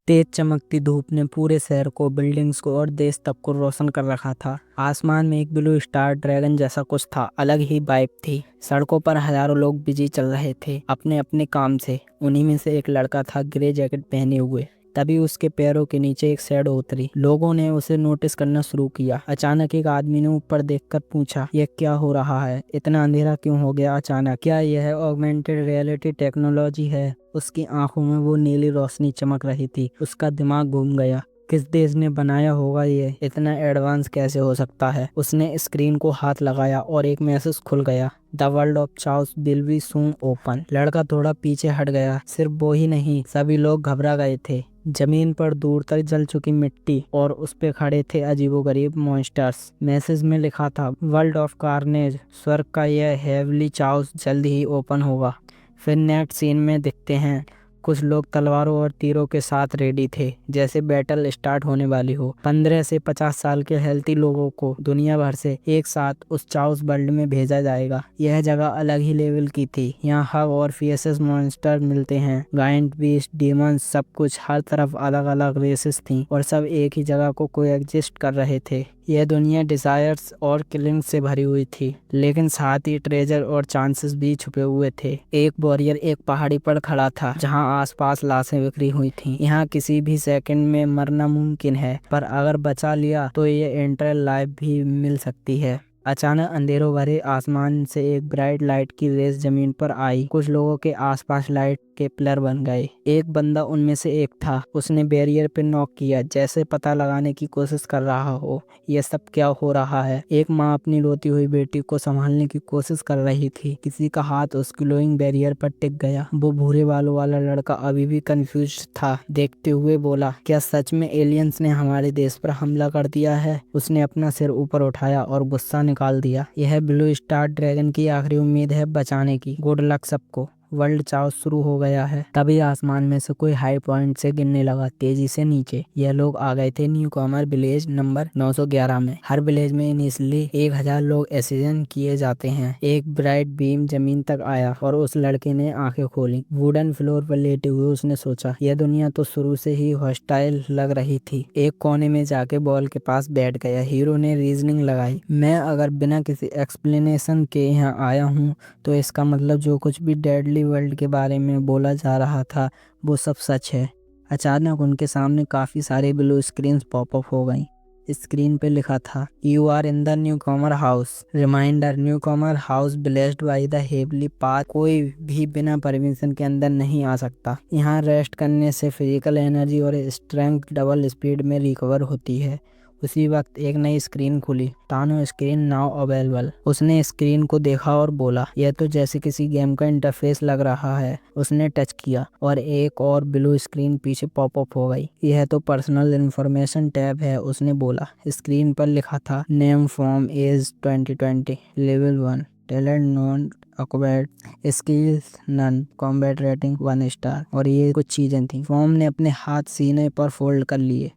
तेज चमकती धूप ने पूरे शहर को, बिल्डिंग्स को और देश तक को रोशन कर रखा था। आसमान में एक ब्लू स्टार ड्रैगन जैसा कुछ था, अलग ही वाइब थी। सड़कों पर हजारों लोग बिजी चल रहे थे अपने अपने काम से। उन्हीं में से एक लड़का था ग्रे जैकेट पहने हुए। तभी उसके पैरों के नीचे एक शैडो उतरी। लोगों ने उसे नोटिस करना शुरू किया। अचानक एक आदमी ने ऊपर देखकर पूछा, यह क्या हो रहा है? इतना अंधेरा क्यों हो गया अचानक? क्या यह ऑगमेंटेड रियलिटी टेक्नोलॉजी है? उसकी आंखों में वो नीली रोशनी चमक रही थी। उसका दिमाग घूम गया। किस देश ने बनाया होगा ये? इतना एडवांस कैसे हो सकता है? उसने स्क्रीन को हाथ लगाया और एक मैसेज खुल गया। The world of chaos will be soon open. लड़का थोड़ा पीछे हट गया। सिर्फ वो ही नहीं, सभी लोग घबरा गए थे। जमीन पर दूर तक जल चुकी मिट्टी और उस पे खड़े थे अजीबोगरीब मॉन्स्टर्स। मैसेज में लिखा था, वर्ल्ड ऑफ कार्नेज, स्वर्ग का यह हेवली चाउस जल्द ही ओपन होगा। फिर नेक्स्ट सीन में दिखते हैं कुछ लोग तलवारों और तीरों के साथ रेडी थे, जैसे बैटल स्टार्ट होने वाली हो। 15 से 50 साल के हेल्थी लोगों को दुनिया भर से एक साथ उस चाउस वर्ल्ड में भेजा जाएगा। यह जगह अलग ही लेवल की थी। यहाँ हग और फियर्स मॉन्स्टर मिलते हैं, गाइंट बीस्ट, डीमंस, सब कुछ। हर तरफ अलग अलग रेसेस थी और सब एक ही जगह को कोएग्जिस्ट कर रहे थे। यह दुनिया डिजायर्स और किलिंग से भरी हुई थी, लेकिन साथ ही ट्रेजर और चांसेस भी छुपे हुए थे। एक वॉरियर एक पहाड़ी पर खड़ा था जहां आसपास लाशें बिखरी हुई थीं। यहाँ किसी भी सेकंड में मरना मुमकिन है, पर अगर बचा लिया तो ये एंटर लाइफ भी मिल सकती है। अचानक अंधेरों भरे आसमान से एक ब्राइट लाइट की रेस जमीन पर आई। कुछ लोगों के आसपास लाइट के पिलर बन गए। एक बंदा उनमें से एक था। उसने बैरियर पर नॉक किया, जैसे पता लगाने की कोशिश कर रहा हो यह सब क्या हो रहा है। एक माँ अपनी रोती हुई बेटी को संभालने की कोशिश कर रही थी। किसी का हाथ उस ग्लोइंग बैरियर पर टिक गया। वो भूरे बालों वाला लड़का अभी भी कंफ्यूज था। देखते हुए बोला, क्या सच में एलियंस ने हमारे देश पर हमला कर दिया है? उसने अपना सिर ऊपर उठाया और गुस्सा निकाल दिया। यह ब्लू स्टार ड्रैगन की आखिरी उम्मीद है बचाने की। गुड लक सबको। वर्ल्ड चाओ शुरू हो गया है। तभी आसमान में से कोई हाई पॉइंट से गिरने लगा, तेजी से नीचे। यह लोग आ गए थे न्यू कॉमर विलेज नंबर 911 में। हर विलेज में इनिशियली 1000 लोग असिजन किए जाते हैं। एक ब्राइट बीम जमीन तक आया और उस लड़के ने आंखें खोली। वुडन फ्लोर पर लेटे हुए उसने सोचा, यह दुनिया तो शुरू से ही हॉस्टाइल लग रही थी। एक कोने में जाके बॉल के पास बैठ गया। हीरो ने रीजनिंग लगाई, मैं अगर बिना किसी एक्सप्लेनेशन के यहाँ आया हूँ तो इसका मतलब जो कुछ भी डेडली वर्ल्ड के बारे में बोला जा रहा था वो सब सच है। अचानक उनके सामने काफी सारे ब्लू स्क्रीन्स पॉपअप हो गईं। स्क्रीन पे लिखा था, you are in the newcomer house. Reminder, newcomer house blessed by the heavenly path. कोई भी बिना परमिशन के अंदर नहीं आ सकता। यहाँ रेस्ट करने से फिजिकल एनर्जी और स्ट्रेंथ डबल स्पीड में रिकवर होती है। उसी वक्त एक नई स्क्रीन खुली, टानो स्क्रीन नाउ अवेलेबल। उसने स्क्रीन को देखा और बोला, यह तो जैसे किसी गेम का इंटरफेस लग रहा है। उसने टच किया और एक और ब्लू स्क्रीन पीछे पॉपअप हो गई। यह तो पर्सनल इंफॉर्मेशन टैब है, उसने बोला। स्क्रीन पर लिखा था, name form age 2020, level 1, talent non acquired, skills none, combat rating 1 star. और ये कुछ चीजें थी। फॉर्म ने अपने हाथ सीने पर फोल्ड कर लिए।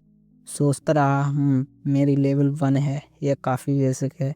सोचता रहा, मेरी लेवल 1 है, यह काफ़ी बेसिक है।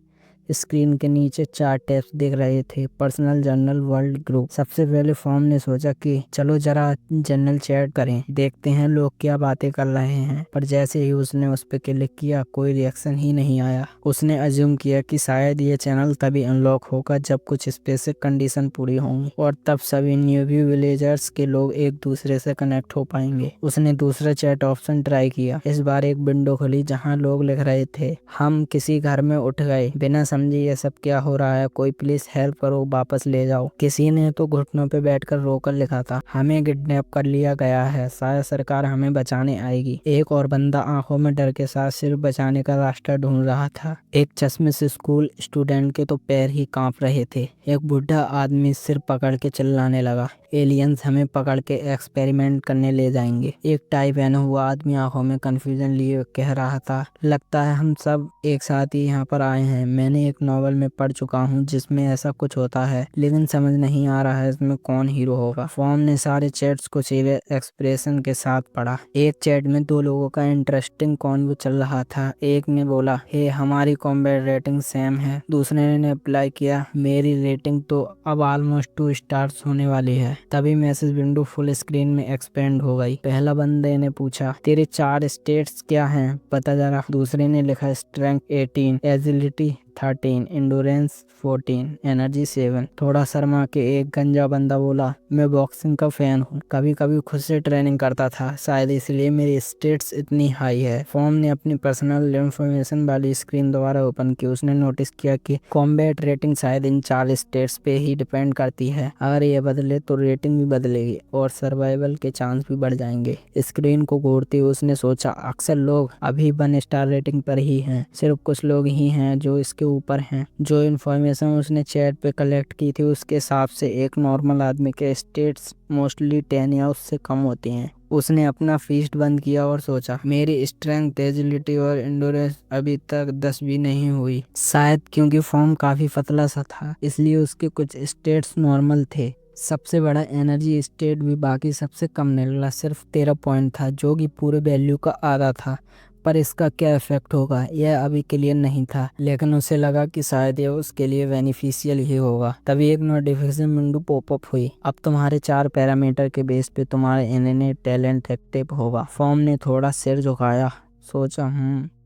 स्क्रीन के नीचे 4 टैब्स दिख रहे थे, पर्सनल, जर्नल, वर्ल्ड, ग्रुप। सबसे पहले फॉर्म ने सोचा कि चलो जरा जनरल चैट करें, देखते हैं लोग क्या बातें कर रहे हैं। पर जैसे ही उसने उस पर क्लिक किया कोई रिएक्शन ही नहीं आया। उसने अज्यूम किया कि शायद ये चैनल तभी अनलॉक होगा जब कुछ स्पेसिफिक कंडीशन पूरी होंगी और तब सभी न्यूबी विलेजर्स के लोग एक दूसरे से कनेक्ट हो पाएंगे। उसने दूसरा चैट ऑप्शन ट्राई किया। इस बार एक विंडो खुली जहाँ लोग लिख रहे थे, हम किसी घर में उठ गए, बिना समझे ये सब क्या हो रहा है, कोई प्लीज हेल्प करो, वापस ले जाओ। किसी ने तो घुटनों पे बैठकर रोकर लिखा था, हमें किडनैप कर लिया गया है, शायद सरकार हमें बचाने आएगी। एक और बंदा आंखों में डर के साथ सिर्फ बचाने का रास्ता ढूंढ रहा था। एक चश्मे से स्कूल स्टूडेंट के तो पैर ही कांप रहे थे। एक बुढ़ा आदमी सिर पकड़ के चिल्लाने लगा, एलियंस हमें पकड़ के एक्सपेरिमेंट करने ले जाएंगे। एक टाई पहना हुआ आदमी आंखों में कंफ्यूजन लिए कह रहा था, लगता है हम सब एक साथ ही यहाँ पर आए हैं। मैंने एक नॉवल में पढ़ चुका हूँ जिसमें ऐसा कुछ होता है, लेकिन समझ नहीं आ रहा है इसमें कौन हीरो होगा। फॉर्म ने सारे चैट्स को सीरियस एक्सप्रेशन के साथ पढ़ा। एक चैट में 2 लोगों का इंटरेस्टिंग कॉन्वो चल रहा था। एक ने बोला, हे हमारी कॉम्बैट रेटिंग सेम है। दूसरे ने अप्लाई किया, मेरी रेटिंग तो अब ऑलमोस्ट 2 स्टार्स होने वाली है। तभी मैसेज विंडो फुल स्क्रीन में एक्सपेंड हो गई। पहला बंदे ने पूछा, तेरे 4 स्टेट्स क्या हैं, पता जरा। दूसरे ने लिखा, स्ट्रेंथ 18, एजिलिटी 13, इंडोरेंस 14, एनर्जी 7। थोड़ा शर्मा के एक गंजा बंदा बोला, मैं बॉक्सिंग का फैन हूँ, कभी कभी खुद से ट्रेनिंग करता था, शायद इसलिए मेरी स्टेट्स इतनी हाई है। फॉर्म ने अपनी पर्सनल इंफॉर्मेशन वाली स्क्रीन दोबारा ओपन की। उसने नोटिस किया कि कॉम्बैट रेटिंग शायद इन 4 स्टेट्स पे ही डिपेंड करती है। अगर ये बदले तो रेटिंग भी बदलेगी और सर्वाइवल के चांस भी बढ़ जाएंगे। स्क्रीन को घूरते हुए उसने सोचा, अक्सर लोग अभी 1 स्टार रेटिंग पर ही हैं, सिर्फ कुछ लोग ही हैं जो इसके ऊपर हैं। जो इन्फॉर्मेशन उसने चैट पे कलेक्ट की थी उसके हिसाब से एक नॉर्मल आदमी के स्टेट्स मोस्टली 10 या उससे कम होती हैं। उसने अपना फीस्ट बंद किया और सोचा, मेरी स्ट्रेंथ, एजिलिटी और एंडोरेंस अभी तक 10 भी नहीं हुई। शायद क्योंकि फॉर्म काफी पतला सा था इसलिए उसके कुछ स्टेट्स नॉर्मल थे। सबसे बड़ा एनर्जी स्टेट भी बाकी सबसे कम निकला, सिर्फ 13 पॉइंट था, जो कि पूरे वैल्यू का आधा था। पर इसका क्या इफेक्ट होगा यह अभी क्लियर नहीं था, लेकिन उसे लगा कि शायद यह उसके लिए बेनिफिशियल ही होगा। तभी एक नोटिफिकेशन विंडो पॉपअप हुई, अब तुम्हारे 4 पैरामीटर के बेस पे तुम्हारा इनने टैलेंट एक्टिव होगा। फॉर्म ने थोड़ा सिर झुकाया, सोचा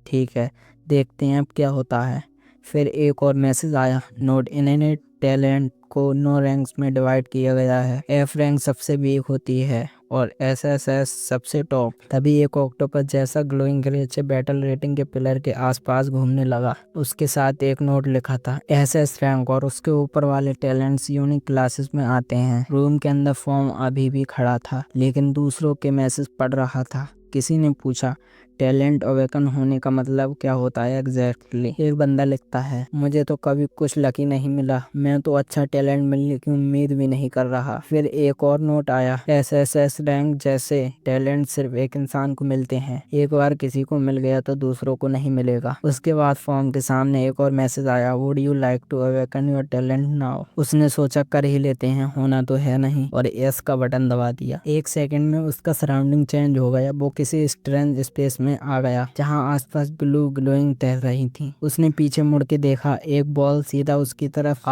ठीक है, देखते हैं अब क्या होता है। फिर एक और मैसेज आया, नोट इनने टैलेंट को 9 रैंक्स में डिवाइड किया गया है। एफ रैंक सबसे वीक होती है और एसएसएस सबसे टॉप। तभी एक ऑक्टोपस जैसा ग्लोइंग क्रिएचर बैटल रेटिंग के पिलर के आसपास घूमने लगा। उसके साथ एक नोट लिखा था, एसएस रैंक, और उसके ऊपर वाले टैलेंट्स यूनिक क्लासेस में आते हैं। रूम के अंदर फॉर्म अभी भी खड़ा था लेकिन दूसरों के मैसेज पढ़ रहा था। किसी ने पूछा, टैलेंट अवेकन होने का मतलब क्या होता है एग्जैक्टली? एक बंदा लिखता है, मुझे तो कभी कुछ लकी नहीं मिला, मैं तो अच्छा टैलेंट मिलने की उम्मीद भी नहीं कर रहा। फिर एक और नोट आया, एसएसएस रैंक जैसे टैलेंट सिर्फ एक इंसान को मिलते हैं, एक बार किसी को मिल गया तो दूसरों को नहीं मिलेगा। उसके बाद फॉर्म के सामने एक और मैसेज आया, would you like to awaken your talent now? उसने सोचा कर ही लेते हैं, होना तो है नहीं, और एस का बटन दबा दिया। एक सेकंड में उसका सराउंडिंग चेंज हो गया। वो किसी स्ट्रेंज स्पेस में आ गया जहां आसपास ब्लू ग्लोइंग तैर रही थी। उसने पीछे मुड़ के देखा, एक बॉल सीधा उसकी तरफ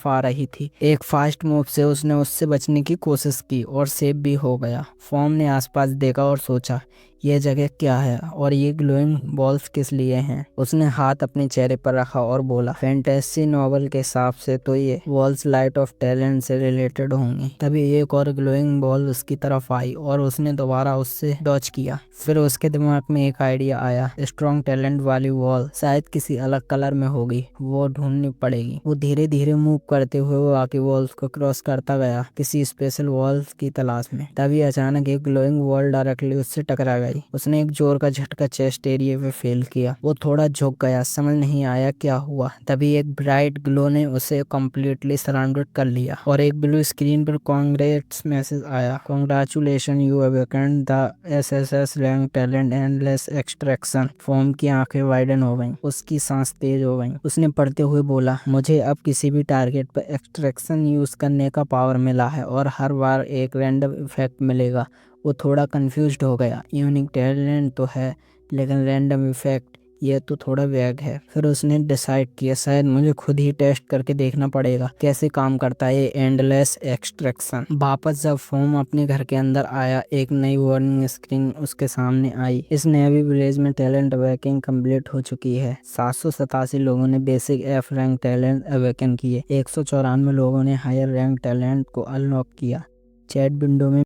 आ रही थी। एक फास्ट मूव से उसने उससे बचने की कोशिश की और सेव भी हो गया। फॉर्म ने आसपास देखा और सोचा, यह जगह क्या है और ये ग्लोइंग बॉल्स किस लिए हैं? उसने हाथ अपने चेहरे पर रखा और बोला, फैंटेसी नॉवल के हिसाब से तो ये बॉल्स लाइट ऑफ टैलेंट से रिलेटेड होंगी। तभी एक और ग्लोइंग बॉल उसकी तरफ आई और उसने दोबारा उससे डॉच किया। फिर उसके दिमाग में एक आइडिया आया, स्ट्रॉन्ग टैलेंट वाली बॉल शायद किसी अलग कलर में होगी, वो ढूंढनी पड़ेगी। वो धीरे धीरे मूव करते हुए वो बाकी वॉल्स को क्रॉस करता गया किसी स्पेशल वॉल्स की तलाश में। तभी अचानक एक ग्लोइंग वॉल डायरेक्टली उससे टकरा गई। उसने एक जोर का झटका चेस्ट एरिया पे फील किया। वो थोड़ा झुक गया, समझ नहीं आया क्या हुआ। तभी एक ब्राइट ग्लो ने उसे कम्प्लीटली सराउंडेड कर लिया और एक ब्लू स्क्रीन पर कांग्रेट्स मैसेज आया, congratulation you awaken the SSS rank talent endless extraction. Form की आंखें वाइडन हो गईं, उसकी सांस तेज हो गई। उसने पढ़ते हुए बोला, मुझे अब किसी भी टारगेट पर एक्सट्रैक्शन यूज करने का पावर मिला है और हर बार एक रैंडम इफेक्ट मिलेगा। वो थोड़ा कंफ्यूज्ड हो गया, यूनिक टैलेंट तो है लेकिन रैंडम इफेक्ट, ये तो थोड़ा वैग है। फिर उसने डिसाइड किया, शायद मुझे खुद ही टेस्ट करके देखना पड़ेगा कैसे काम करता है ये एंडलेस एक्सट्रैक्शन। वापस जब फॉर्म अपने घर के अंदर आया, एक नई वार्निंग स्क्रीन उसके सामने आई। इस नेवी विलेज में टैलेंट अवेकिंग कंप्लीट हो चुकी है। 787 लोगों ने basic F rank talent awaken किए, 194 लोगों ने हायर रैंक टैलेंट को अनलॉक किया। चैट विंडो में